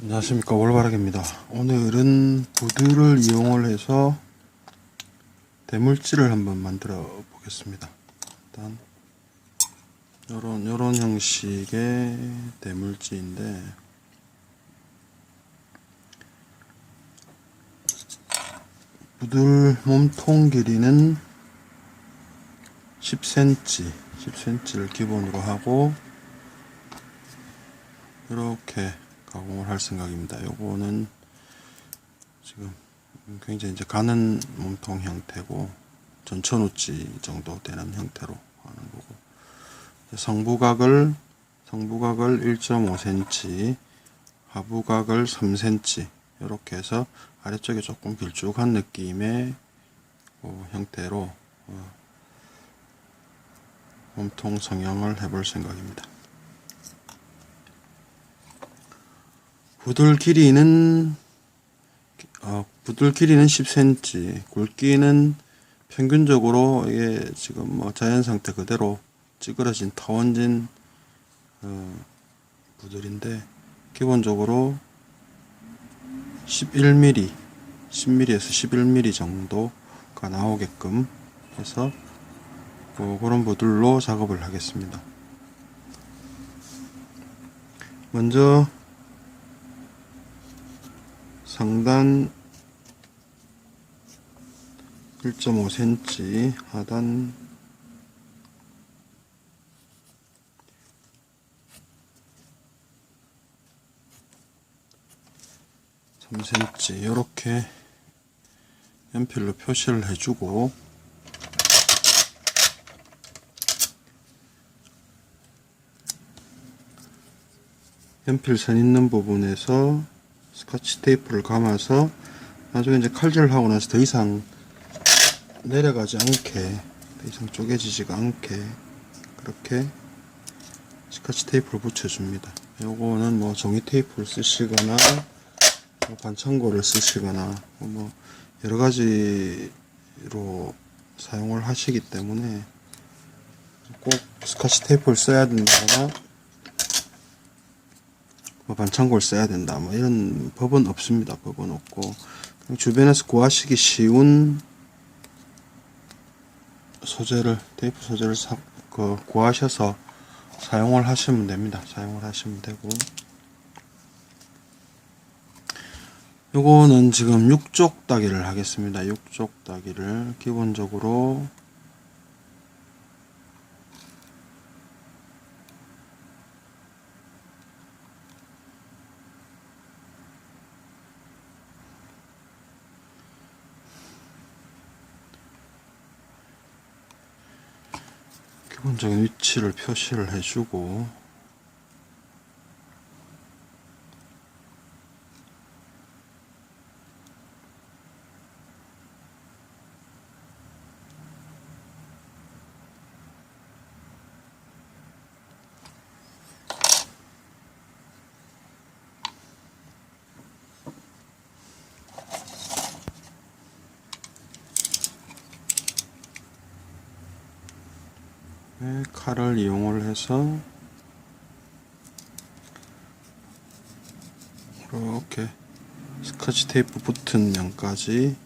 안녕하십니까, 올바르입니다. 오늘은 부드를 이용을 해서 대물질을 한번 만들어 보겠습니다. 일단 요런 형식의 대물질인데, 부들 몸통 길이는 10cm를 기본으로 하고 이렇게 가공을 할 생각입니다. 요거는 지금 굉장히 이제 가는 몸통 형태고, 전천우지 정도 되는 형태로 하는 거고, 성부각을 1.5cm, 하부각을 3cm 이렇게 해서 아래쪽에 조금 길쭉한 느낌의 형태로 몸통 성형을 해볼 생각입니다. 부들 길이는 10cm, 굵기는 평균적으로 이게 지금 뭐 자연 상태 그대로 찌그러진 타원진 부들인데, 기본적으로 10mm에서 11mm 정도가 나오게끔 해서 그런 부들로 작업을 하겠습니다. 먼저 상단 1.5cm, 하단 3cm 이렇게 연필로 표시를 해주고, 연필선 있는 부분에서 스카치 테이프를 감아서 나중에 이제 칼질을 하고 나서 더 이상 내려가지 않게, 더 이상 쪼개지지가 않게 그렇게 스카치 테이프를 붙여줍니다. 요거는 뭐 종이 테이프를 쓰시거나 뭐 반창고를 쓰시거나 뭐 여러 가지로 사용을 하시기 때문에 꼭 스카치 테이프를 써야 된다거나 뭐 반창고를 써야 된다, 뭐 이런 법은 없습니다. 법은 없고, 주변에서 구하시기 쉬운 소재를, 테이프 소재를 구하셔서 사용을 하시면 됩니다. 사용을 하시면 되고, 요거는 지금 6쪽 따기를 하겠습니다. 6쪽 따기를 기본적으로 기본적인 위치를 표시를 해주고, 칼을 이용을 해서 이렇게 스카치 테이프 붙은 면까지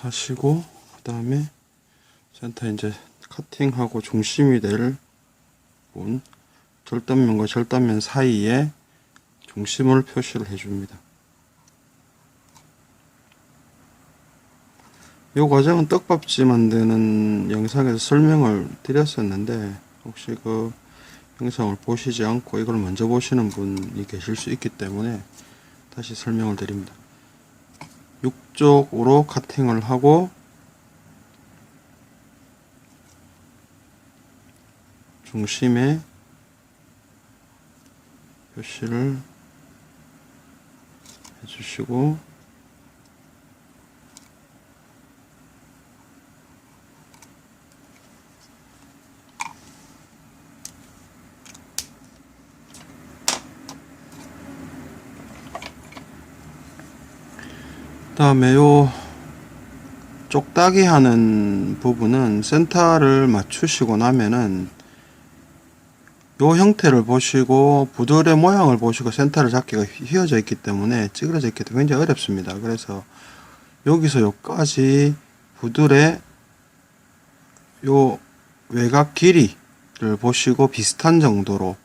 하시고, 그 다음에 센터 이제 커팅하고 중심이 될 부분, 절단면과 절단면 사이에 중심을 표시를 해줍니다. 이 과정은 떡밥지 만드는 영상에서 설명을 드렸었는데, 혹시 그 영상을 보시지 않고 이걸 먼저 보시는 분이 계실 수 있기 때문에 다시 설명을 드립니다. 6쪽으로 카팅을 하고 중심에 표시를 해주시고 그 다음에 요 쪽따기 하는 부분은 센터를 맞추시고 나면은 요 형태를 보시고 부들의 모양을 보시고 센터를 잡기가 휘어져 있기 때문에 찌그러져 있기 때문에 굉장히 어렵습니다. 그래서 여기서 여기까지 부들의 요 외곽 길이를 보시고 비슷한 정도로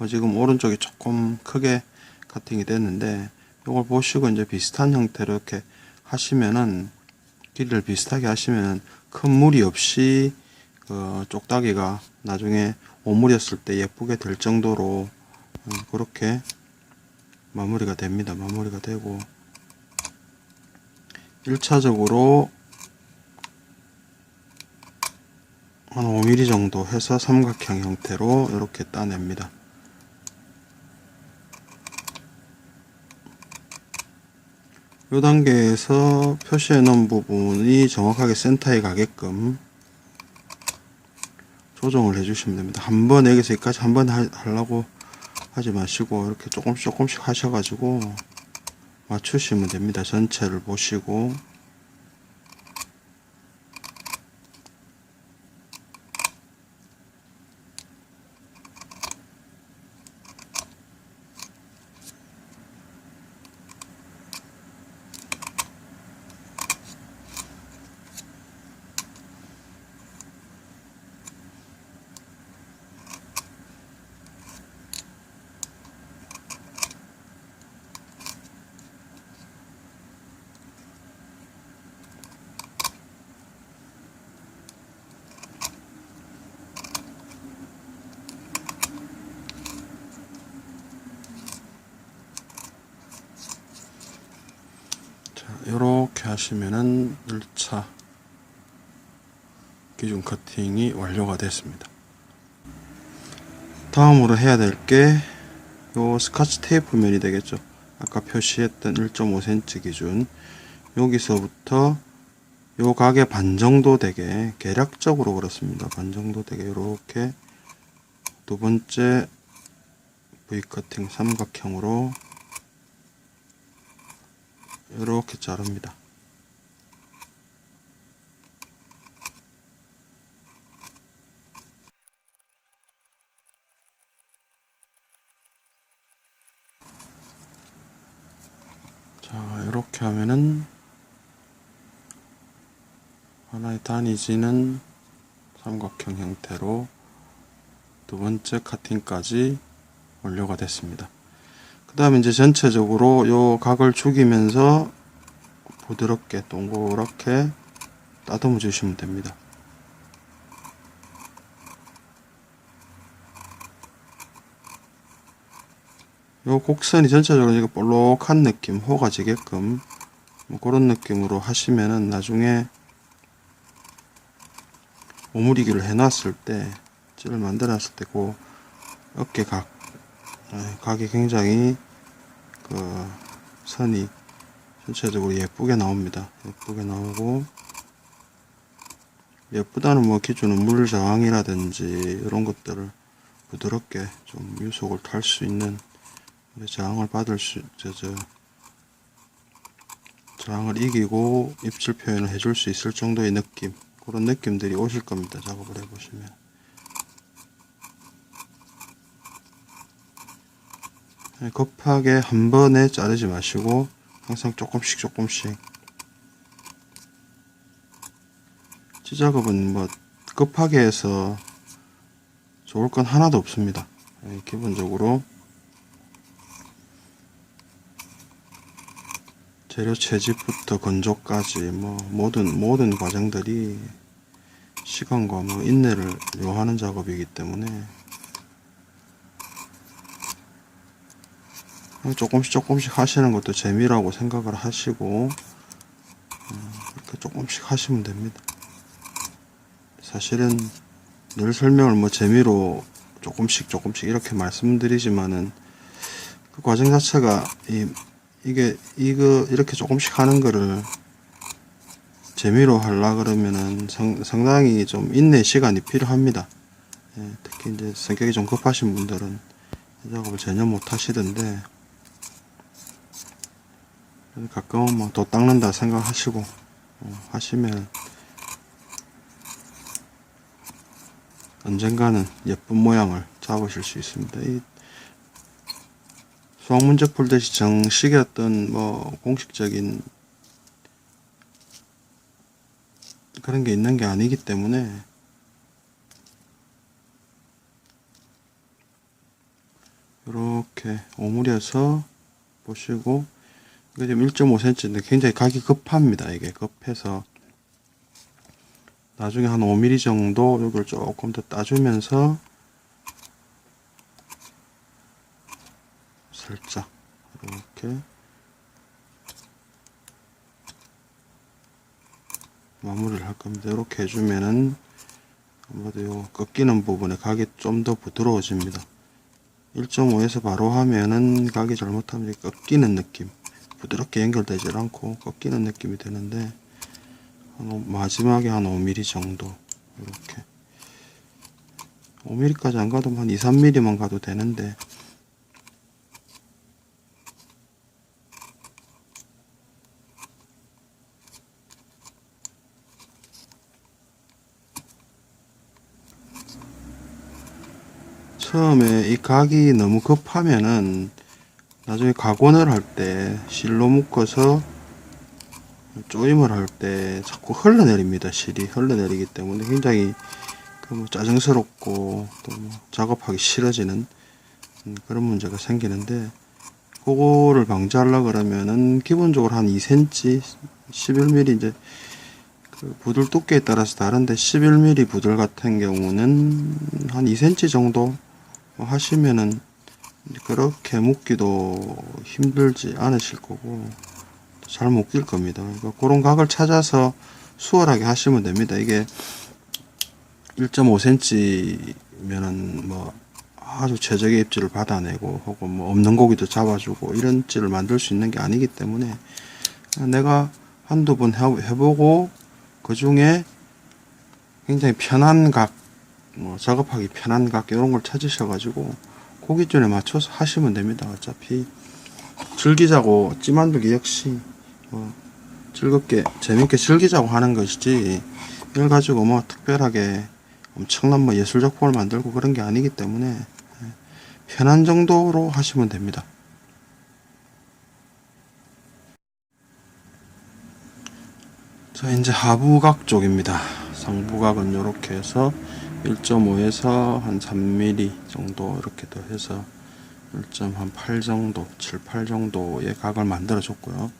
지금 오른쪽이 조금 크게 카팅이 됐는데 요걸 보시고 이제 비슷한 형태로 이렇게 하시면은 길이를 비슷하게 하시면 큰 무리 없이 쪽따기가 나중에 오므렸을 때 예쁘게 될 정도로 그렇게 마무리가 됩니다. 마무리가 되고 1차적으로 한 5mm 정도 해서 삼각형 형태로 이렇게 따냅니다. 이 단계에서 표시해 놓은 부분이 정확하게 센터에 가게끔 조정을 해 주시면 됩니다. 한 번 여기서 여기까지 한 번 하려고 하지 마시고 이렇게 조금씩 하셔가지고 맞추시면 됩니다. 전체를 보시고 이렇게 하시면은 1차 기준 커팅이 완료가 됐습니다. 다음으로 해야 될 게 요 스카치 테이프 면이 되겠죠. 아까 표시했던 1.5cm 기준 여기서부터 요 각의 반 정도 되게 계략적으로 그렇습니다. 반 정도 되게 이렇게 두 번째 V 커팅 삼각형으로 이렇게 자릅니다. 자, 이렇게 하면은 하나의 단위지는 삼각형 형태로 두 번째 카팅까지 완료가 됐습니다. 그 다음에 이제 전체적으로 요 각을 죽이면서 부드럽게 동그랗게 따듬어 주시면 됩니다. 요 곡선이 전체적으로 이거 볼록한 느낌, 호가 지게끔 뭐 그런 느낌으로 하시면은 나중에 오므리기를 해놨을 때, 찌를 만들어놨을 때 그 어깨 각이 굉장히 그 선이 전체적으로 예쁘게 나옵니다. 예쁘게 나오고, 예쁘다는 뭐 기준은 물 저항이라든지 이런 것들을 부드럽게 좀 유속을 탈 수 있는 저항을 받을 저항을 이기고 입질 표현을 해줄 수 있을 정도의 느낌, 그런 느낌들이 오실 겁니다. 작업을 해보시면. 급하게 한 번에 자르지 마시고 항상 조금씩 찌작업은 뭐 급하게 해서 좋을 건 하나도 없습니다. 기본적으로 재료 채집부터 건조까지 뭐 모든 과정들이 시간과 뭐 인내를 요하는 작업이기 때문에 조금씩 하시는 것도 재미라고 생각을 하시고 조금씩 하시면 됩니다. 사실은 늘 설명을 뭐 재미로 조금씩 이렇게 말씀드리지만은 그 과정 자체가 이거 이렇게 조금씩 하는 거를 재미로 하려 그러면은 상당히 좀 인내 시간이 필요합니다. 예, 특히 이제 성격이 좀 급하신 분들은 이 작업을 전혀 못 하시던데, 가끔은 뭐 도 닦는다 생각하시고 하시면 언젠가는 예쁜 모양을 잡으실 수 있습니다. 이 수학 문제 풀듯이 정식의 어떤 뭐 공식적인 그런 게 있는 게 아니기 때문에 이렇게 오므려서 보시고, 이거 지금 1.5cm인데 굉장히 각이 급합니다. 이게 급해서 나중에 한 5mm 정도 이걸 조금 더 따주면서 살짝 이렇게 마무리를 할 겁니다. 이렇게 해주면은 아무래도 요 꺾이는 부분에 각이 좀 더 부드러워집니다. 1.5에서 바로 하면은 각이 잘못하면 꺾이는 느낌, 부드럽게 연결되지 않고 꺾이는 느낌이 드는데, 마지막에 한 5mm 정도, 이렇게 5mm까지 안 가도 한 2, 3mm만 가도 되는데, 처음에 이 각이 너무 급하면은 나중에 각원을 할 때 실로 묶어서 조임을 할 때 자꾸 흘러내립니다. 실이 흘러내리기 때문에 굉장히 뭐 짜증스럽고 또 뭐 작업하기 싫어지는 그런 문제가 생기는데, 그거를 방지하려 그러면은 기본적으로 한 2cm, 11mm, 이제 그 부들 두께에 따라서 다른데 11mm 부들 같은 경우는 한 2cm 정도 하시면은 그렇게 묶기도 힘들지 않으실 거고 잘 묶일 겁니다. 그러니까 그런 각을 찾아서 수월하게 하시면 됩니다. 이게 1.5cm면은 뭐 아주 최적의 입질을 받아내고 혹은 뭐 없는 고기도 잡아주고 이런 입질을 만들 수 있는 게 아니기 때문에, 내가 한두 번 해보고 그 중에 굉장히 편한 각, 뭐 작업하기 편한 각 이런 걸 찾으셔가지고 그 기준에 맞춰서 하시면 됩니다. 어차피 즐기자고 찌만들기 역시 즐겁게 재밌게 즐기자고 하는 것이지, 이걸 가지고 뭐 특별하게 엄청난 뭐 예술 작품을 만들고 그런 게 아니기 때문에 편한 정도로 하시면 됩니다. 자, 이제 하부각 쪽입니다. 상부각은 이렇게 해서 1.5에서 한 3mm 정도 이렇게 더 해서 1.8 정도, 7, 8 정도의 각을 만들어줬고요.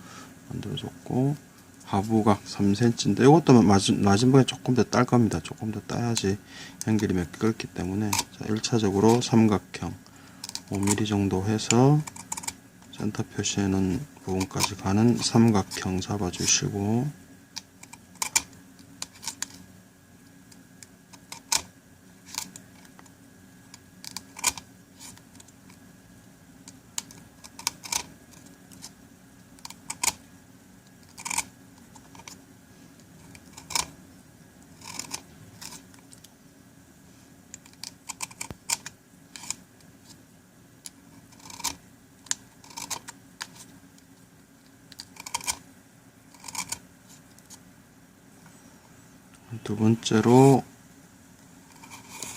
하부각 3cm인데 이것도 마지막에 조금 더 딸 겁니다. 조금 더 따야지 연결이 몇 개 끓기 때문에. 자, 1차적으로 삼각형 5mm 정도 해서 센터 표시하는 부분까지 가는 삼각형 잡아주시고, 두 번째로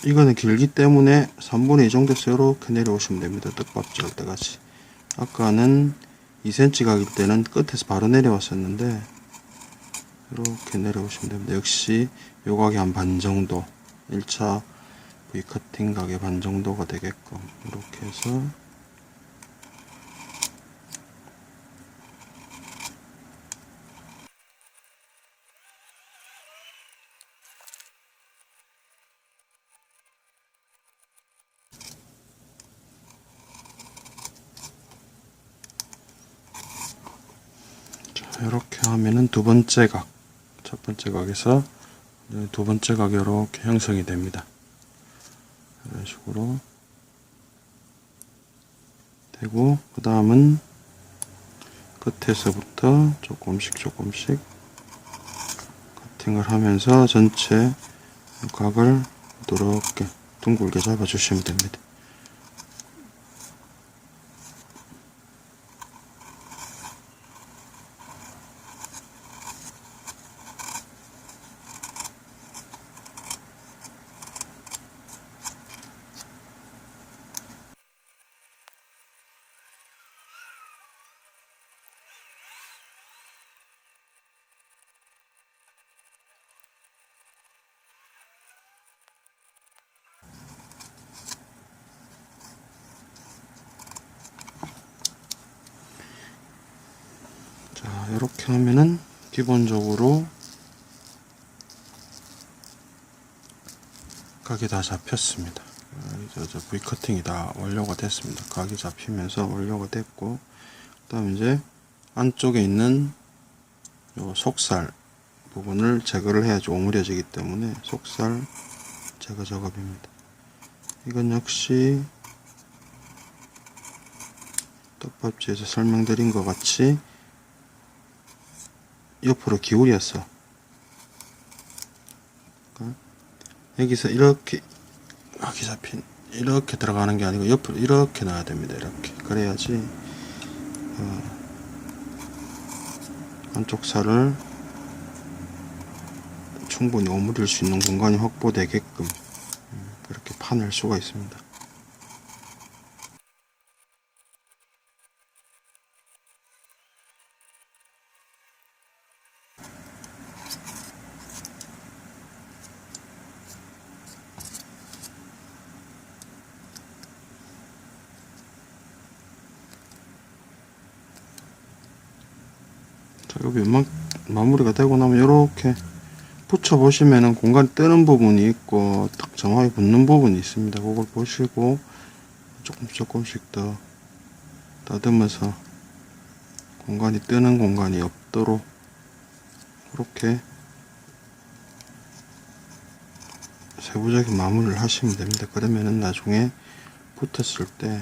이거는 길기 때문에 3분의 2 정도에서 이렇게 내려오시면 됩니다. 떡밥 지을 때같이. 아까는 2cm 각일 때는 끝에서 바로 내려왔었는데 이렇게 내려오시면 됩니다. 역시 요 각이 한 반 정도, 1차 V 커팅 각의 반 정도가 되게끔 이렇게 해서 이렇게 하면은 두 번째 각, 첫 번째 각에서 두 번째 각이 이렇게 형성이 됩니다. 이런 식으로 되고, 그 다음은 끝에서부터 조금씩 커팅을 하면서 전체 각을 이렇게 둥글게 잡아주시면 됩니다. 자, 이렇게 하면은 기본적으로 각이 다 잡혔습니다. 이제 V 커팅이 다 완료가 됐습니다. 각이 잡히면서 완료가 됐고, 그 다음 이제 안쪽에 있는 요 속살 부분을 제거를 해야지 오므려지기 때문에 속살 제거 작업입니다. 이건 역시 떡밥지에서 설명드린 것 같이 옆으로 기울였어. 여기서 이렇게 각이 잡힌 이렇게 들어가는 게 아니고 옆으로 이렇게 놔야 됩니다. 이렇게 그래야지 안쪽 살을 충분히 오므릴 수 있는 공간이 확보되게끔 그렇게 파낼 수가 있습니다. 자, 여기 마무리가 되고 나면 이렇게 붙여 보시면은 공간 뜨는 부분이 있고 딱 정확히 붙는 부분이 있습니다. 그걸 보시고 조금씩 더 다듬어서 공간이 뜨는 공간이 없도록 그렇게 세부적인 마무리를 하시면 됩니다. 그러면은 나중에 붙었을 때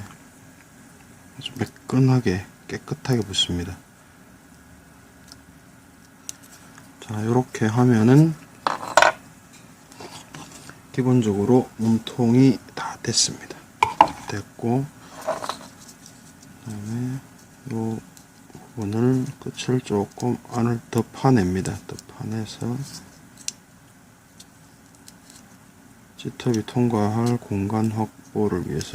아주 매끈하게 깨끗하게 붙습니다. 자, 이렇게 하면은 기본적으로 몸통이 다 됐습니다. 됐고, 그 다음에 요 부분을 끝을 조금 안을 더 파냅니다. 더 파내서 G톱이 통과할 공간 확보를 위해서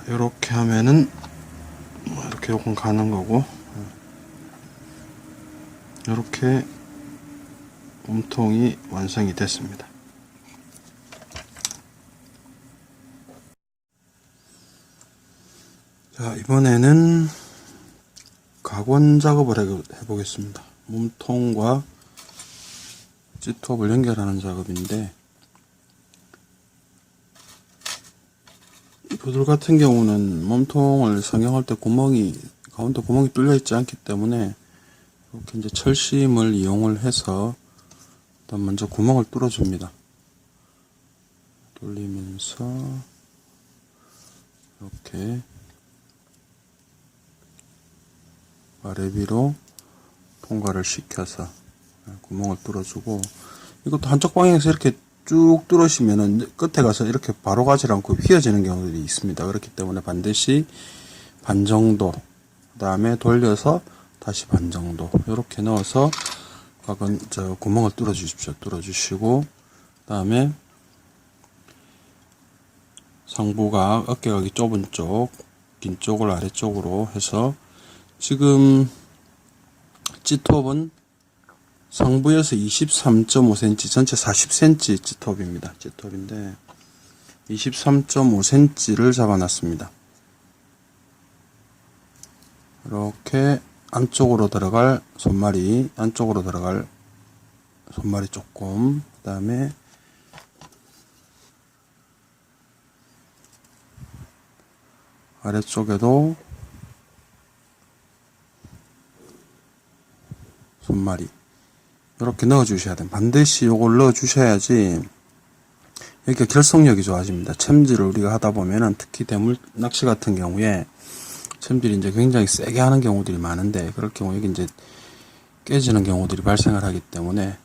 이렇게 하면은 이렇게 요건 가는 거고, 이렇게 몸통이 완성이 됐습니다. 자, 이번에는 각원 작업을 해보겠습니다. 몸통과 G톱을 연결하는 작업인데, 푸들 같은 경우는 몸통을 성형할 때 가운데 구멍이 뚫려 있지 않기 때문에 이렇게 이제 철심을 이용을 해서 일단 먼저 구멍을 뚫어 줍니다. 돌리면서 이렇게 아래 위로 통과를 시켜서 구멍을 뚫어 주고, 이것도 한쪽 방향에서 이렇게 쭉 뚫으시면은 끝에 가서 이렇게 바로 가지 않고 휘어지는 경우들이 있습니다. 그렇기 때문에 반드시 반 정도, 그 다음에 돌려서 다시 반 정도 이렇게 넣어서 구멍을 뚫어 주십시오. 뚫어 주시고, 그 다음에 상부각 어깨각이 좁은 쪽, 긴 쪽을 아래쪽으로 해서 지금 G톱은 상부에서 23.5cm, 전체 40cm G톱입니다. G톱인데 23.5cm를 잡아놨습니다. 이렇게 안쪽으로 들어갈 손말이, 안쪽으로 들어갈 손말이 조금, 그 다음에 아래쪽에도 손말이 이렇게 넣어 주셔야 돼요. 반드시 요걸 넣어 주셔야지 여기가 결속력이 좋아집니다. 챔질을 우리가 하다 보면은 특히 대물 낚시 같은 경우에 챔질이 이제 굉장히 세게 하는 경우들이 많은데, 그럴 경우 여기 이제 깨지는 경우들이 발생을 하기 때문에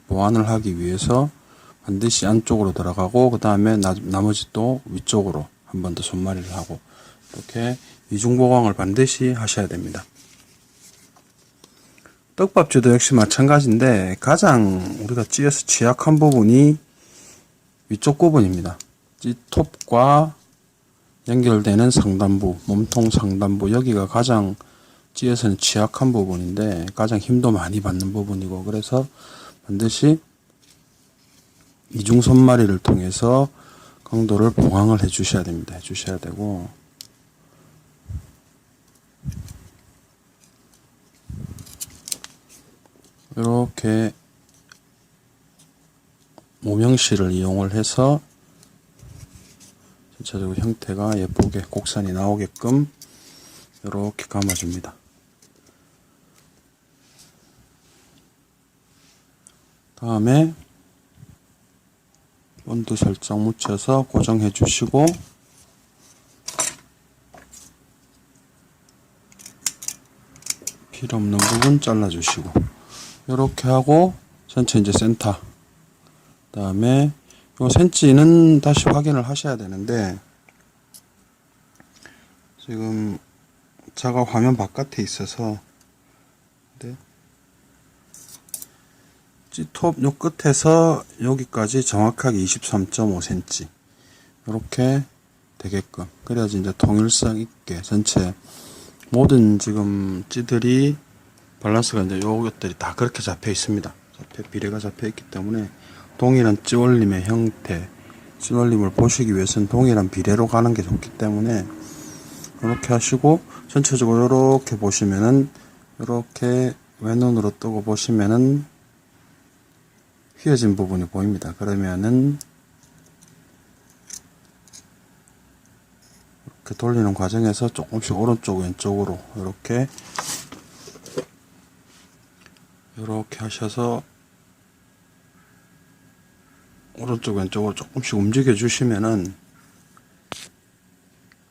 보완을 하기 위해서 반드시 안쪽으로 들어가고, 그 다음에 나머지 또 위쪽으로 한 번 더 손마리를 하고, 이렇게 이중 보강을 반드시 하셔야 됩니다. 떡밥쥐도 역시 마찬가지인데 가장 우리가 찌에서 취약한 부분이 위쪽 부분입니다. 찌톱과 연결되는 상단부, 몸통 상단부, 여기가 가장 찌에서는 취약한 부분인데 가장 힘도 많이 받는 부분이고, 그래서 반드시 이중 손마리를 통해서 강도를 보강을 해 주셔야 됩니다. 해 주셔야 되고, 이렇게 모명실을 이용을 해서 전체적으로 형태가 예쁘게 곡선이 나오게끔 이렇게 감아줍니다. 다음에 본드 살짝 묻혀서 고정해 주시고, 필요 없는 부분 잘라 주시고, 이렇게 하고 전체 이제 센터, 그 다음에 요 센치는 다시 확인을 하셔야 되는데, 지금 제가 화면 바깥에 있어서, 네. G톱 요 끝에서 여기까지 정확하게 23.5cm 이렇게 되게끔, 그래야지 이제 통일성 있게 전체 모든 지금 찌들이 밸런스가 이제 요것들이 다 그렇게 잡혀 있습니다. 비례가 잡혀 있기 때문에 동일한 찌올림의 형태, 찌올림을 보시기 위해서는 동일한 비례로 가는 게 좋기 때문에 이렇게 하시고, 전체적으로 이렇게 보시면은, 이렇게 왼눈으로 뜨고 보시면은 휘어진 부분이 보입니다. 그러면은 이렇게 돌리는 과정에서 조금씩 오른쪽 왼쪽으로 이렇게 하셔서 오른쪽 왼쪽으로 조금씩 움직여 주시면은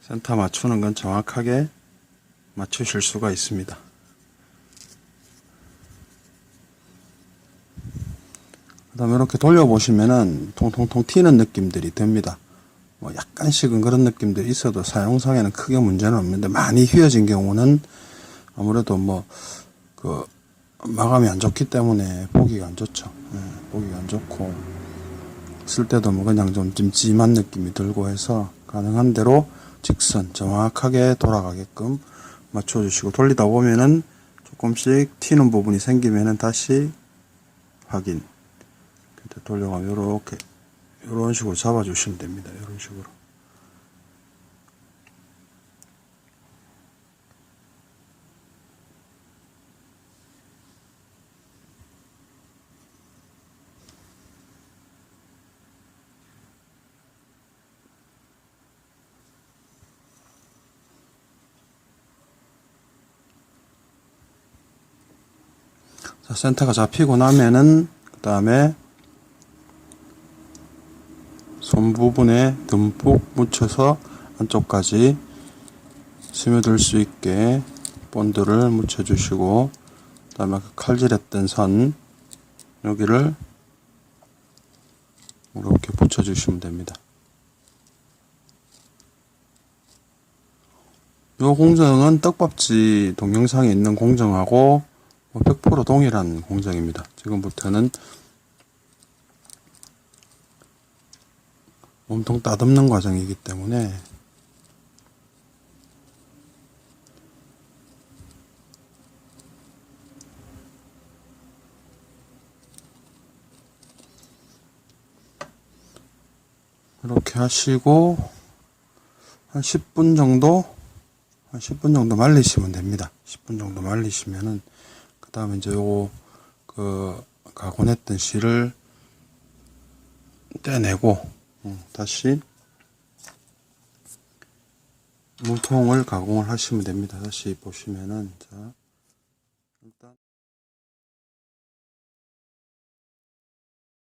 센터 맞추는 건 정확하게 맞추실 수가 있습니다. 그 다음에 이렇게 돌려보시면은 통통통 튀는 느낌들이 듭니다. 뭐 약간씩은 그런 느낌들이 있어도 사용상에는 크게 문제는 없는데, 많이 휘어진 경우는 아무래도 뭐 그 마감이 안 좋기 때문에 보기가 안 좋죠. 보기가 안 좋고, 쓸 때도 뭐 그냥 좀 찜찜한 느낌이 들고 해서 가능한 대로 직선 정확하게 돌아가게끔 맞춰주시고, 돌리다 보면은 조금씩 튀는 부분이 생기면은 다시 확인. 돌려가면 이렇게 이런 식으로 잡아주시면 됩니다. 이런 식으로. 자, 센터가 잡히고 나면은 그 다음에 손 부분에 듬뿍 묻혀서 안쪽까지 스며들 수 있게 본드를 묻혀 주시고, 그 다음에 그 칼질했던 선 여기를 이렇게 붙여 주시면 됩니다. 요 공정은 떡밥쥐 동영상에 있는 공정하고 100% 동일한 공정입니다. 지금부터는 몸통 따듬는 과정이기 때문에 이렇게 하시고 한 10분 정도 말리시면 됩니다. 10분 정도 말리시면은 그 다음에 이제 요거 그 가공했던 실을 떼내고 다시 물통을 가공을 하시면 됩니다. 다시 보시면은 자